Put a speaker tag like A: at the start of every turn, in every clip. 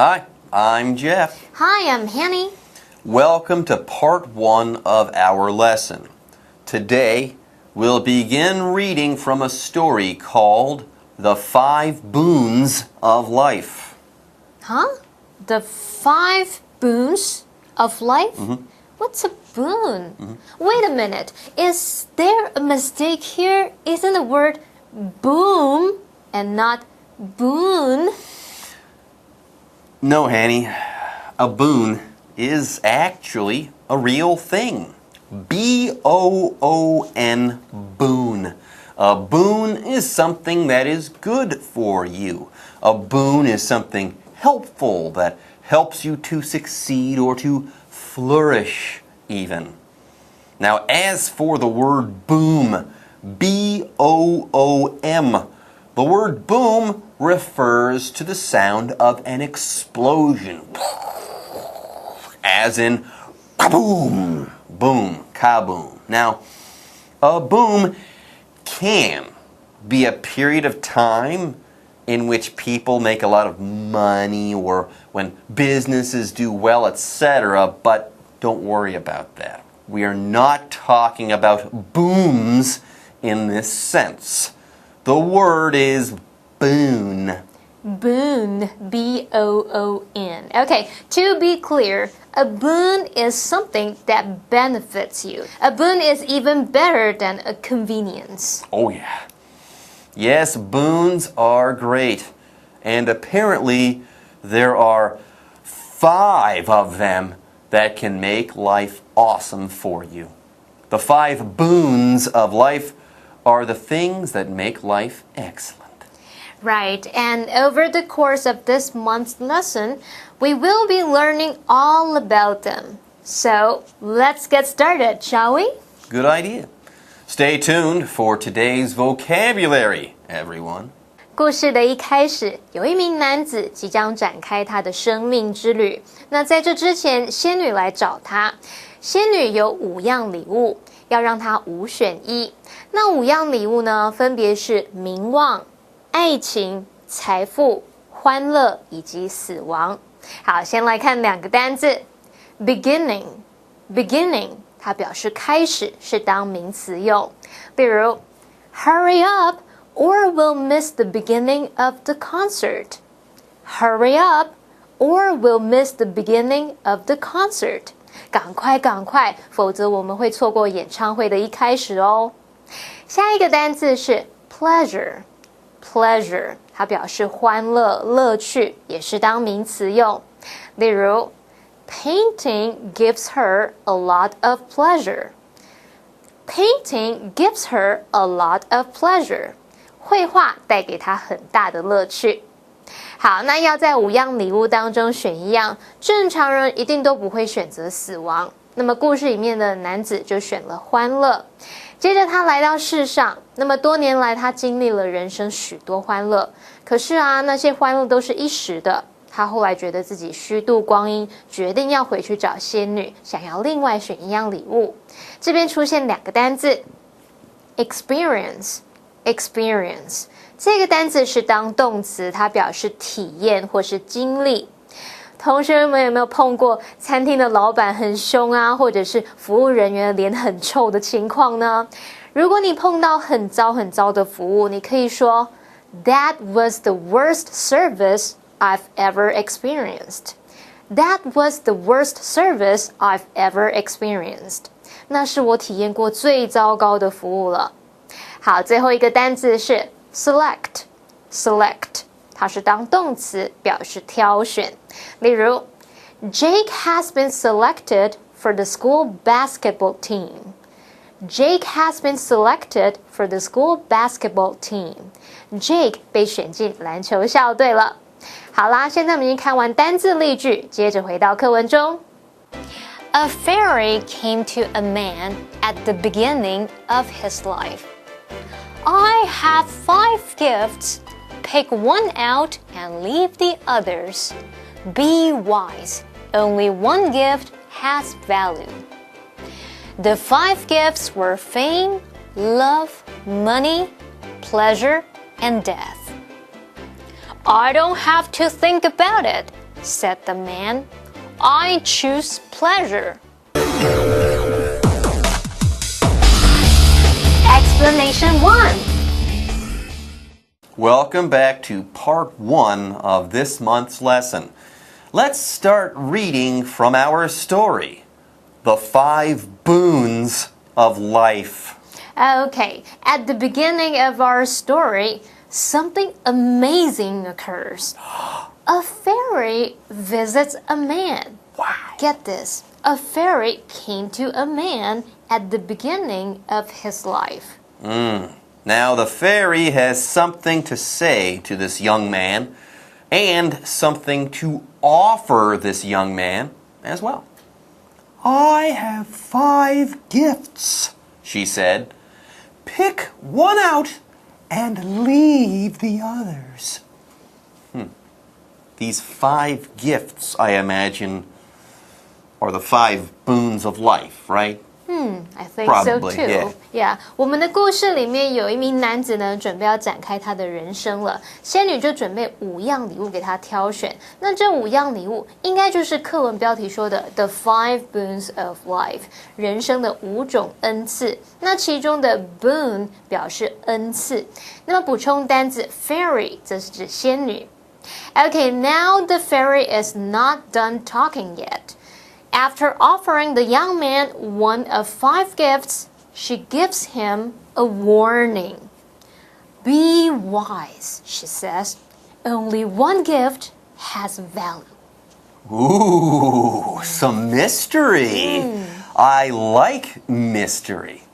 A: Hi, I'm Jeff.
B: Hi, I'm Hanny.
A: Welcome to part 1 of our lesson. Today, we'll begin reading from a story called The 5 Boons of Life.
B: Huh? The 5 boons of life? What's a boon? Wait a minute. Is there a mistake here? Isn't the word boom and not boon?
A: No, Hanny. A boon is actually a real thing. B-O-O-N, boon. A boon is something that is good for you. A boon is something helpful that helps you to succeed or to flourish even. Now, as for the word boom, B-O-O-M, the word boom refers to the sound of an explosion. As in, kaboom, boom, kaboom. Now, a boom can be a period of time in which people make a lot of money or when businesses do well, etc. But don't worry about that. We are not talking about booms in this sense. The word is boon.
B: Boon, B-O-O-N. Okay, to be clear, a boon is something that benefits you. A boon is even better than a convenience.
A: Oh yeah. Yes, boons are great. And apparently there are 5 of them that can make life awesome for you. The 5 boons of life are the things that make life excellent.
B: Right, and over the course of this month's lesson, we will be learning all about them. So, let's get started, shall we?
A: Good idea. Stay tuned for today's vocabulary, everyone.
B: 故事的一开始，有一名男子即将展开他的生命之旅。那在这之前，仙女来找他。仙女有5样礼物，要让他5选1。那5样礼物呢，分别是名望、爱情、财富、欢乐以及死亡。好，先来看2个单字。Beginning， 它表示开始，是当名词用。比如 Hurry up or we'll miss the beginning of the concert. Hurry up or we'll miss the beginning of the concert. 赶快，否则我们会错过演唱会的一开始哦。下一个单字是 pleasure， 它表示欢乐、乐趣，也是当名词用。例如 Painting gives her a lot of pleasure. Painting gives her a lot of pleasure. 绘画带给她很大的乐趣。好，那要在5样礼物当中选1样，正常人一定都不会选择死亡。那么故事里面的男子就选了欢乐。接着他来到世上，那么多年来他经历了人生许多欢乐，可是那些欢乐都是一时的。他后来觉得自己虚度光阴，决定要回去找仙女，想要另外选1样礼物。这边出现2个单字 experience， 这个单字是当动词，它表示体验或是经历。同学们有没有碰过餐厅的老板很凶或者是服务人员脸很臭的情况呢？如果你碰到很糟的服务，你可以说 That was the worst service I've ever experienced. That was the worst service I've ever experienced. 那是我体验过最糟糕的服务了。好，最后一个单字是 select， 它是当动词，表示挑选。例如 Jake has been selected for the school basketball team. Jake has been selected for the school basketball team. Jake 被选进篮球校队了。好啦，现在我们已经看完单字例句，接着回到课文中。A fairy came to a man at the beginning of his life. I have 5 gifts. Pick one out and leave the others. Be wise. Only one gift has value. The 5 gifts were fame, love, money, pleasure, and death. I don't have to think about it. said the man. I choose pleasure. Explanation 1.
A: Welcome back to part 1 of this month's lesson. Let's start reading from our story, The 5 Boons of Life.
B: Okay, at the beginning of our story, something amazing occurs. A fairy visits a man.
A: Wow.
B: Get this. A fairy came to a man at the beginning of his life.
A: Now the fairy has something to say to this young man and something to offer this young man as well. I have 5 gifts, she said. Pick one out and leave the others. These 5 gifts, I imagine, are the 5 boons of life, right?
B: I think
A: Probably,
B: so too.
A: yeah.
B: 我们的故事里面有一名男子呢，准备要展开他的人生了。仙女就准备5样礼物给他挑选。那这5样礼物应该就是课文标题说的 "The 5 boons of life"， 人生的5种恩赐。那其中的 boon 表示恩赐。那么补充单字 fairy 则是指仙女。Okay, now the fairy is not done talking yet.After offering the young man one of 5 gifts, she gives him a warning. Be wise, she says. Only one gift has value.
A: Ooh, some mystery. I like mystery.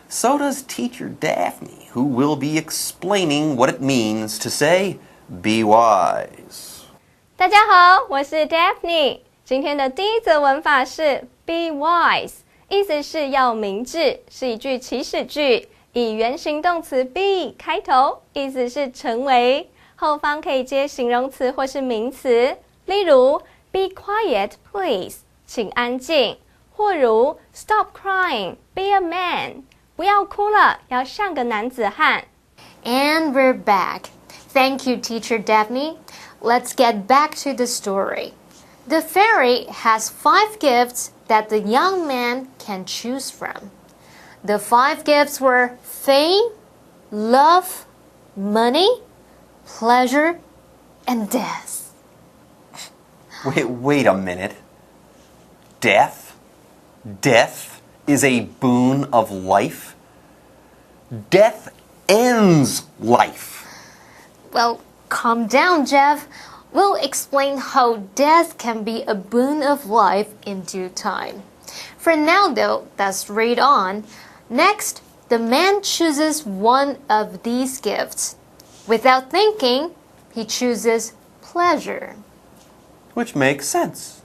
A: So does teacher Daphne, who will be explaining what it means to say, be wise.
C: 大家好，我是 Daphne。今天的第一则文法是 be wise， 意思是要明智，是一句祈使句，以原形动词 be 开头，意思是成为，后方可以接形容词或是名词，例如 be quiet please， 请安静，或如 stop crying be a man， 不要哭了，要像个男子汉。
B: And we're back. Thank you, teacher Daphne. Let's get back to the story.The fairy has 5 gifts that the young man can choose from. The 5 gifts were fame, love, money, pleasure, and death.
A: Wait a minute. Death? Death is a boon of life? Death ends life.
B: Well, calm down, Jeff.We'll explain how death can be a boon of life in due time. For now, though, let's read on. Next, the man chooses one of these gifts. Without thinking, he chooses pleasure.
A: Which makes sense.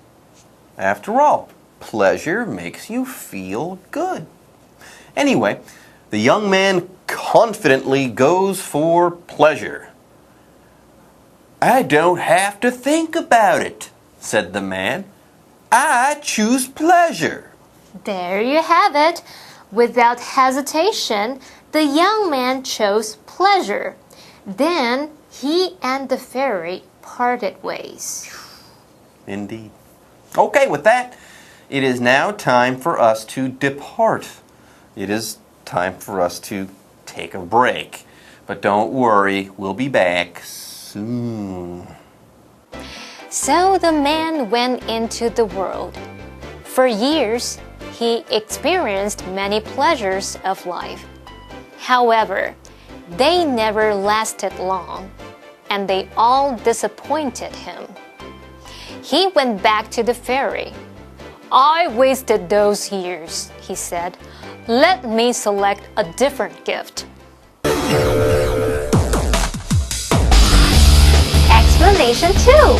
A: After all, pleasure makes you feel good. Anyway, the young man confidently goes for pleasure.I don't have to think about it, said the man. I choose pleasure.
B: There you have it. Without hesitation, the young man chose pleasure. Then he and the fairy parted ways.
A: Indeed. Okay, with that, it is now time for us to depart. It is time for us to take a break. But don't worry, we'll be back.So
B: the man went into the world. For years, he experienced many pleasures of life. However, they never lasted long, and they all disappointed him. He went back to the fairy. I wasted those years, he said. Let me select a different gift.Explanation 2.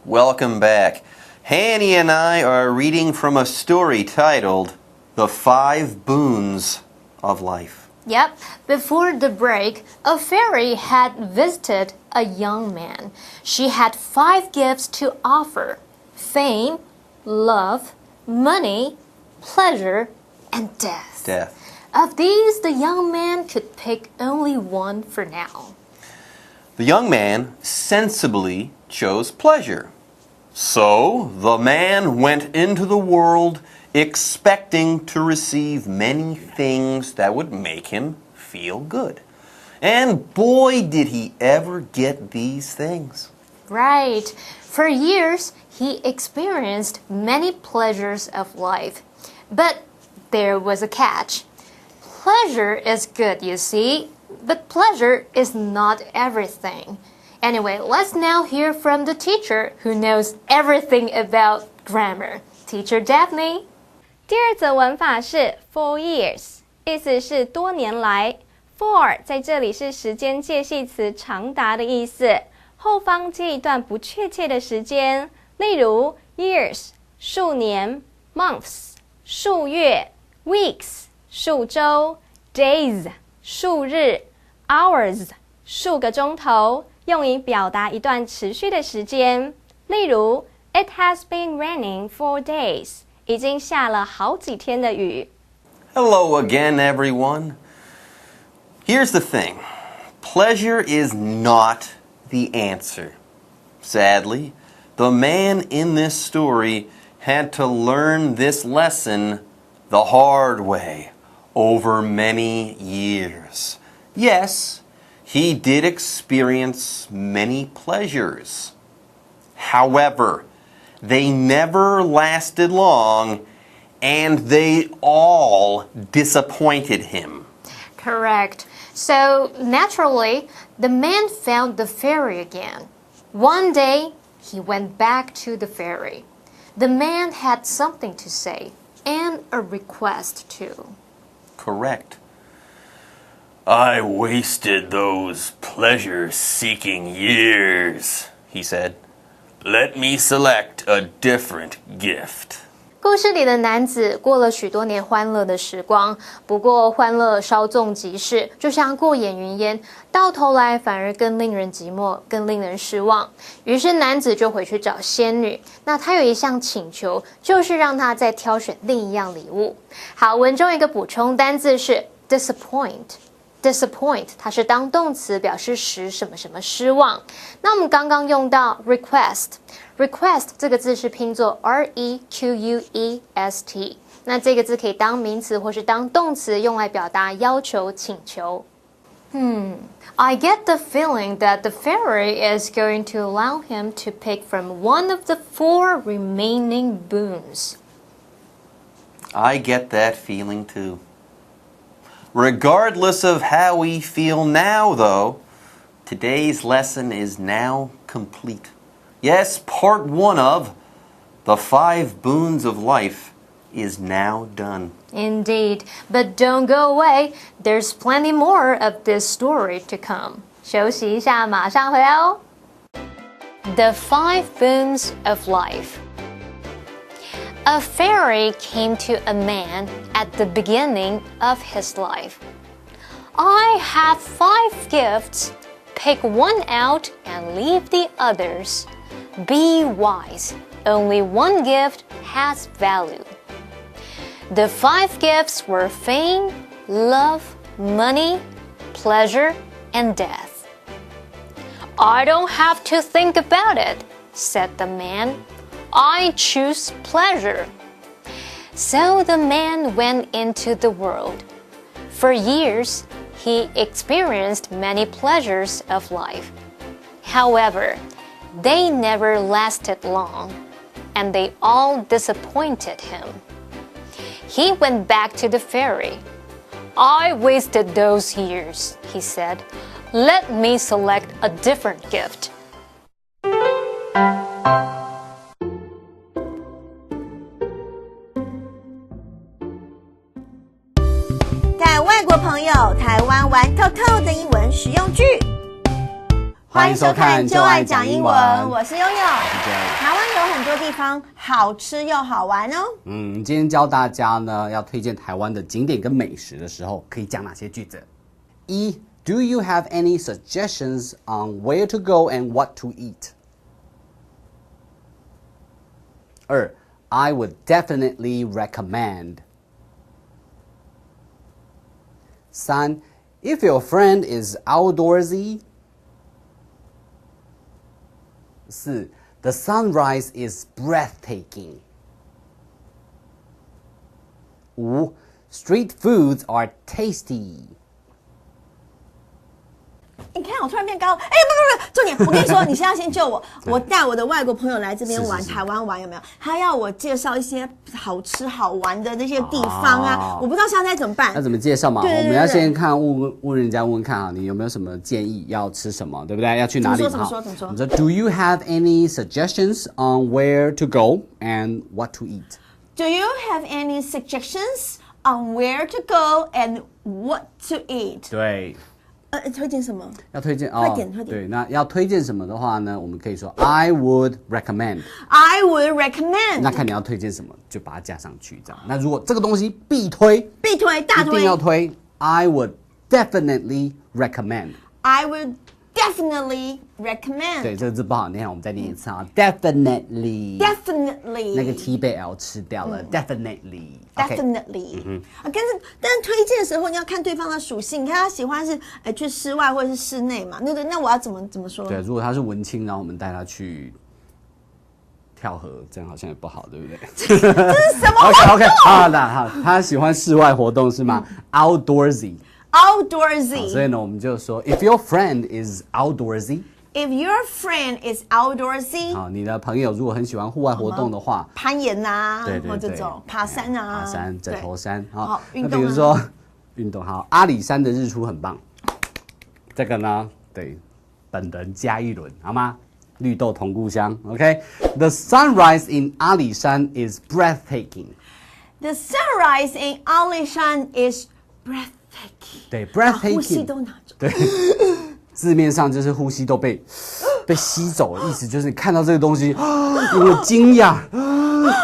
A: Welcome back. Hanny and I are reading from a story titled The 5 Boons of Life.
B: Yep, before the break, a fairy had visited a young man. She had 5 gifts to offer: fame, love, money, pleasure, and death. Of these, the young man could pick only one for now.
A: The young man sensibly chose pleasure. So the man went into the world expecting to receive many things that would make him feel good. And boy, did he ever get these things.
B: Right. For years, he experienced many pleasures of life. But there was a catch. Pleasure is good, you see, but pleasure is not everything. Anyway, let's now hear from the teacher who knows everything about grammar. Teacher Daphne.
C: 第二则文法是 for years， 意思是多年来。for 在这里是时间介系词长达的意思，后方接一段不确切的时间，例如 years 数年 months 数月 weeks 数周 days 数日 hours 数个钟头，用以表达一段持续的时间。例如 It has been raining for days， 已经下了好几天的雨。
A: Hello again, everyone. Here's the thing. Pleasure is not the answer. Sadly, the man in this story had to learn this lesson the hard way over many years. Yes, he did experience many pleasures. However, they never lasted long, and they all disappointed him.
B: Correct. So, naturally, the man found the ferry again. One day, he went back to the ferry. The man had something to say, and a request too.
A: Correct. I wasted those pleasure-seeking years, he said. Let me select a different gift.
B: 故事里的男子过了许多年欢乐的时光，不过欢乐稍纵即逝，就像过眼云烟，到头来反而更令人寂寞，更令人失望。于是男子就回去找仙女，那他有一项请求，就是让他再挑选另一样礼物。好，文中一个补充单字是 disappoint。disappoint 它是当动词，表示使什么什么失望。那我们刚刚用到 request 这个字是拼作 request， 那这个字可以当名词或是当动词，用来表达要求、请求。I get the feeling that the fairy is going to allow him to pick from one of the 4 remaining boons.
A: I get that feeling too. Regardless of how we feel now, though, today's lesson is now complete. Yes, part 1 of The 5 Boons of Life is now done.
B: Indeed, but don't go away. There's plenty more of this story to come. 休息一下，马上回来哦。The 5 Boons of Life. A fairy came to a man at the beginning of his life. I have 5 gifts. Pick one out and leave the others. Be wise. Only one gift has value. The 5 gifts were fame, love, money, pleasure, and death. I don't have to think about it, said the man. I choose pleasure. So the man went into the world. For years, he experienced many pleasures of life. However, they never lasted long, and they all disappointed him. He went back to the fairy. I wasted those years, he said. Let me select a different gift.
D: 带外国朋友台湾玩透透的英文实用句。
E: 欢迎收看就爱讲英文，
D: 我是悠悠。台湾有很多地方好吃又好玩哦。
E: 今天教大家呢，要推荐台湾的景点跟美食的时候，可以讲哪些句子？1. Do you have any suggestions on where to go and what to eat? 2. I would definitely recommend. 3. If your friend is outdoorsy. 4. The sunrise is breathtaking. 5. Street foods are tasty.
D: 你看我突然变高，哎，不，重点，我跟你说，你现在先救我。我带我的外国朋友来这边玩，台湾玩有没有？他要我介绍一些好吃好玩的那些地方啊，我不知道现在怎么办。
E: 那怎么介绍嘛？
D: 对
E: 我们要先看问人家问看啊，你有没有什么建议要吃什么，对不对？要去哪里？
D: 怎么说？
E: 你说 Do you have any suggestions on where to go and what to eat?
D: Do you have any suggestions on where to go and what to eat?
E: 对。
D: 推荐什么？
E: 要推荐
D: 快点。
E: 对，那要推荐什么的话呢？我们可以说 I would recommend。I
D: would recommend。
E: 那看你要推荐什么，就把它加上去，这样。那如果这个东西必推，
D: 大推，
E: 一定要推 I would definitely recommend。
D: I would definitely recommend。
E: 对，这个字不好念，我们再念一次啊 Definitely。 那个 T 被 L 吃掉了 Definitely。
D: Definitely。但是推荐的时候你要看对方的属性，你看他喜欢是去室外或者是室内嘛，那我要怎么说？
E: 对，如果他是文青，然后我们带他去跳河，这样好像也不好，对不对？
D: 这是什么
E: ？OK， 好，他喜欢室外活动是吗？Outdoorsy。所以呢，我们就说 If your friend is outdoorsy。If
D: your friend is outdoorsy，
E: 好，你的朋友如果很喜欢户外活动的话，
D: 攀岩啊，
E: 对，
D: 或这种爬山啊，
E: 枕头山，好，
D: 运动啊。
E: 那比如说运动，好，阿里山的日出很棒，这个呢，对，本人加一轮，好吗？绿豆同故乡 ，OK。The sunrise in 阿里山 is breathtaking.
D: The sunrise in 阿里山 is breathtaking.
E: 对 ，breathtaking，
D: 呼吸都拿走。
E: 对，字面上就是呼吸都被吸走了，意思就是你看到这个东西，因为惊讶、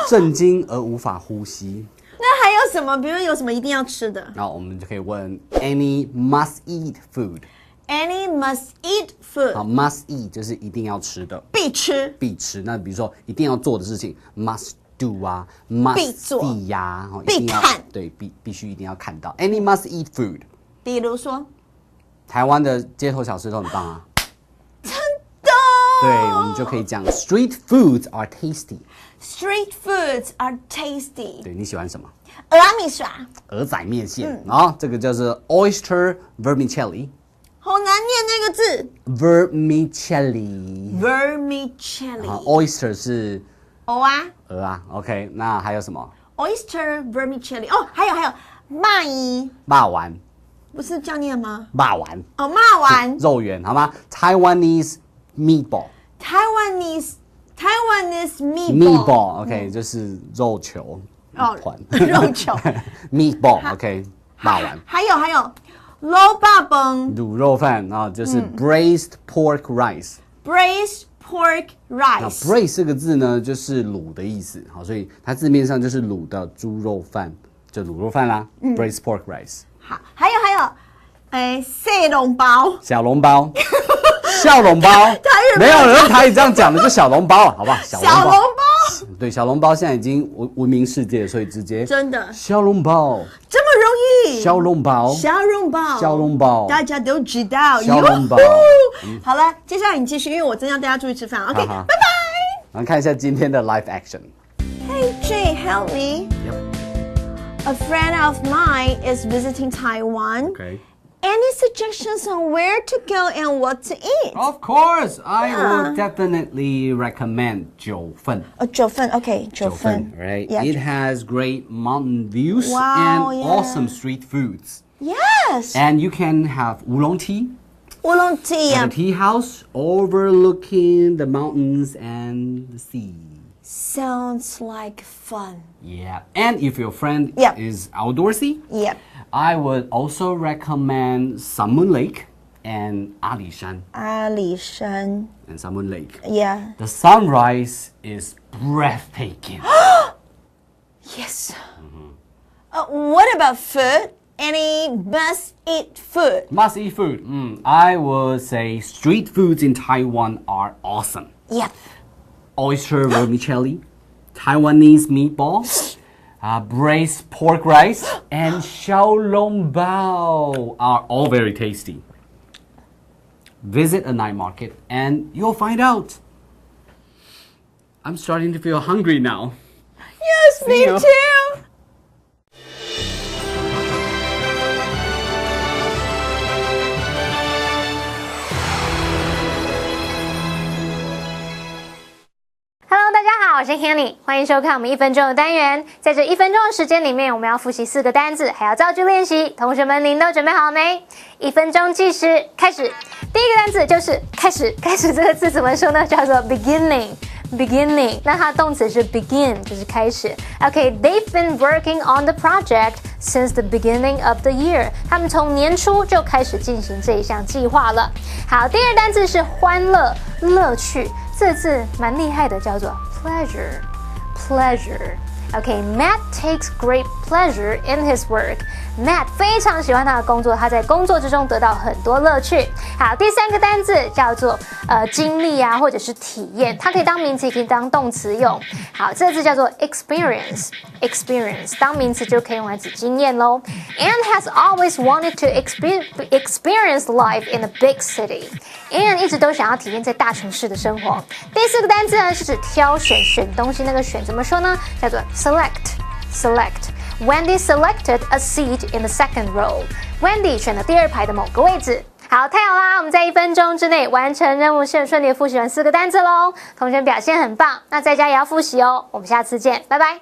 E: 震惊而无法呼吸。
D: 那还有什么？比如有什么一定要吃的？
E: 然后我们就可以问 Any must eat food。
D: Any must eat food。
E: 好 ，must eat 就是一定要吃的，
D: 必吃。
E: 那比如说一定要做的事情 must do 啊 ，must see 呀，
D: 必看，
E: 对，必须一定要看到。Any must eat food。
D: 比如说，
E: 台湾的街头小吃都很棒啊。
D: 真的。
E: 对，我们就可以讲 Street foods are tasty。
D: Street foods are tasty。
E: 对，你喜欢什么？
D: 蚵仔米刷。
E: 蚵仔面线啊，这个叫做 oyster vermicelli。
D: 好难念那个字。
E: vermicelli。
D: Vermicelli。oyster
E: 是
D: 蚵啊。
E: 鹅啊 ，OK， 那还有什么
D: ？oyster vermicelli。哦，还有鳗鱼。
E: 霸丸。
D: 不是这样念吗？
E: 霸丸。
D: 哦，骂丸。
E: 肉圆，好吗 ？Taiwanese meatball。
D: Taiwanese
E: meatball，OK， 就是肉球团。
D: 肉球。
E: meatball，OK， 霸丸。
D: 还有卤霸饭。
E: 卤肉饭啊，就是 braised pork rice。braised
D: pork rice。
E: 那 braise 这个字呢，就是卤的意思，好，所以它字面上就是卤的猪肉饭，就卤肉饭啦。braised pork rice。
D: 好，还有，小笼包。
E: 笑笼包。没有人台语这样讲的，就小笼包，好不好？小笼包。对，小笼包现在已经闻名世界，所以直接
D: 真的
E: 小笼包
D: 这么容易。
E: 小笼包，
D: 大家都知道。
E: 小笼包。
D: 好了，接下来你继续，因为我真要带他出去吃饭。OK， 拜拜。
E: 我们看一下今天的 live action。
D: Hey Jay, help me. A friend of mine is visiting Taiwan.
E: Okay.
D: Any suggestions on where to go and what to eat?
E: Of course, I would definitely recommend 九份.
D: 九份 OK, 九份
E: right?
D: Yeah.
E: It has great mountain views
D: Wow,
E: and
D: yeah.
E: awesome street foods.
D: Yes.
E: And you can have oolong tea.
D: 乌龙 tea.
E: At a tea house overlooking the mountains and the sea.
D: Sounds like fun.
E: Yeah. And if your friend
D: Yep.
E: is outdoorsy,
D: Yep.
E: I would also recommend Sun Moon Lake and Ali Shan.
D: 阿里山
E: And Sun Moon Lake.
D: Yeah.
E: The sunrise is breathtaking.
D: Yes. What about food? Any must-eat food?
E: Must eat food. I would say street foods in Taiwan are awesome.
D: Yep.
E: Oyster vermicelli, Taiwanese meatballs, braised pork rice, and xiaolongbao are all very tasty. Visit a night market and you'll find out. I'm starting to feel hungry now.
D: Yes, me
E: you.
D: too.
B: Hello， 大家好，我是 Hanny， 欢迎收看我们1分钟的单元。在这1分钟的时间里面，我们要复习4个单字，还要造句练习。同学们，您都准备好了没？1分钟计时开始。第一个单字就是开始，开始这个字怎么说呢？叫做 beginning。beginning， 那它的动词是 begin， 就是开始。Okay，they've been working on the project since the beginning of the year。他们从年初就开始进行这一项计划了。好，第二单字是欢乐、乐趣。这个字蛮厉害的，叫做 pleasure。Matt takes great pleasure in his work. Matt 非常喜欢他的工作，他在工作之中得到很多乐趣。好，第三个单字叫做经历啊，或者是体验，它可以当名词，也可以当动词用。好，这个字叫做 experience。experience 当名词就可以用来指经验咯。Anne has always wanted to experience life in a big city. Anne 一直都想要体验在大城市的生活。第四个单字呢是指挑选，选东西那个选怎么说呢？叫做 select。Wendy selected a seat in the second row. Wendy 选了第2排的某个位置。好，太好啦！我们在1分钟之内完成任务，顺利地复习完4个单字咯。同学表现很棒，那在家也要复习哦。我们下次见，拜拜。